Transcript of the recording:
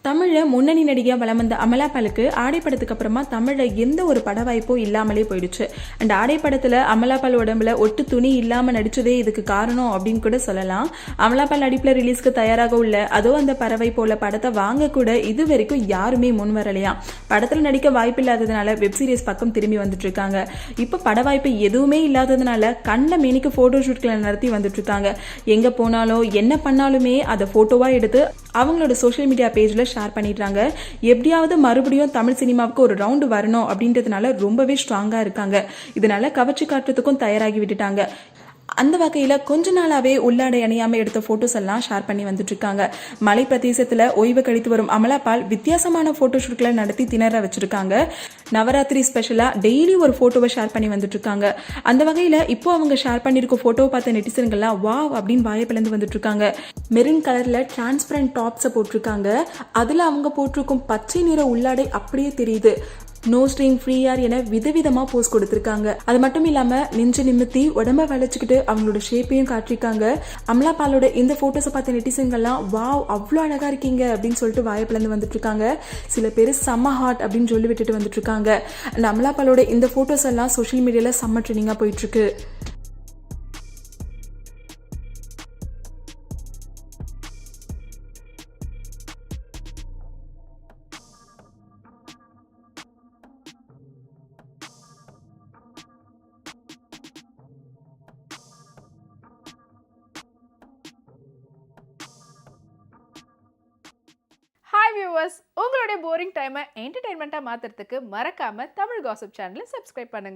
தமிழில் முன்னணி நடிகையாக வலம் வந்த அமலா பாலுக்கு ஆடை படத்துக்கு அப்புறமா தமிழில் எந்த ஒரு பட வாய்ப்பும் இல்லாமலே போயிடுச்சு. அண்ட் ஆடை படத்தில் அமலா பால் உடம்புல ஒட்டு துணி இல்லாமல் நடிச்சதே இதுக்கு காரணம் அப்படின்னு கூட சொல்லலாம். அமலா பால் நடிப்பில் ரிலீஸ்க்கு தயாராக உள்ள அதோ அந்த பறவை போல படத்தை வாங்க கூட இது வரைக்கும் யாருமே முன் வரலையா. படத்தில் நடிக்க வாய்ப்பு இல்லாததுனால வெப் சீரிஸ் பக்கம் திரும்பி வந்துட்டு இருக்காங்க. இப்போ பட வாய்ப்பு எதுவுமே இல்லாததுனால கண்ட மேனிக்கு போட்டோ ஷூட்களை நடத்தி வந்துட்டு இருக்காங்க. எங்க போனாலும் என்ன பண்ணாலுமே அதை போட்டோவா எடுத்து அவங்களோட சோஷியல் மீடியா பேஜ்ல ஷேர் பண்ணிடுறாங்க. எப்படியாவது மறுபடியும் தமிழ் சினிமாவுக்கு ஒரு ரவுண்டு வரணும் அப்படின்றதுனால ரொம்பவே ஸ்ட்ராங்கா இருக்காங்க. இதனால கவர்ச்சி காட்டுறதுக்கும் தயாராகி விட்டுட்டாங்க. அந்த வகையில் கொஞ்ச நாளாவே உள்ளாடை அணியாமல் எடுத்த போட்டோஸ் எல்லாம் ஷேர் பண்ணி வந்துட்டு இருக்காங்க. மலை பிரதேசத்தில் ஓய்வு கழித்து வரும் அமலா பால் வித்தியாசமான போட்டோ ஷூட்களை நடத்தி திணற வச்சிருக்காங்க. நவராத்திரி ஸ்பெஷலா டெய்லி ஒரு போட்டோவை ஷேர் பண்ணி வந்துட்டு இருக்காங்க. அந்த வகையில் இப்போ அவங்க ஷேர் பண்ணியிருக்க போட்டோவை பார்த்த நெட்டிசன்கள்லாம் வாவ் அப்படின்னு வாயை பிளந்து வந்துட்டு இருக்காங்க. மெரூன் கலர்ல டிரான்ஸ்பரண்ட் டாப்ஸை போட்டிருக்காங்க. அதுல அவங்க போட்டிருக்கும் பச்சை நிற உள்ளாடை அப்படியே தெரியுது. நோ ஸ்ட்ரிங் ஃப்ரீயார் என விதவிதமா போஸ் கொடுத்திருக்காங்க. அது மட்டும் இல்லாம நெஞ்சு நிமித்தி உடம்ப வளைச்சுக்கிட்டு அவங்களோட ஷேப்பையும் காட்டிருக்காங்க. அமலா பாலோட இந்த போட்டோஸை பார்த்த நெட்டிசன்கள்லாம் வாவ் அவ்வளோ அழகா இருக்கீங்க அப்படின்னு சொல்லிட்டு வாயப்பிளந்து வந்துட்டு இருக்காங்க. சில பேர் செம்ம ஹாட் அப்படின்னு சொல்லி விட்டுட்டு வந்துட்டு இருக்காங்க. அண்ட் அமலா பாலோட இந்த போட்டோஸ் எல்லாம் சோஷியல் மீடியால செம்ம ட்ரெண்டிங்கா போயிட்டு இருக்கு. ஹாய் வியூவர்ஸ், உங்களுடைய போரிங் டைமை என்டர்டைன்மெண்ட்டாக மாற்றுறதுக்கு மறக்காமல் தமிழ் காசிப் சேனலை சப்ஸ்கிரைப் பண்ணுங்கள்.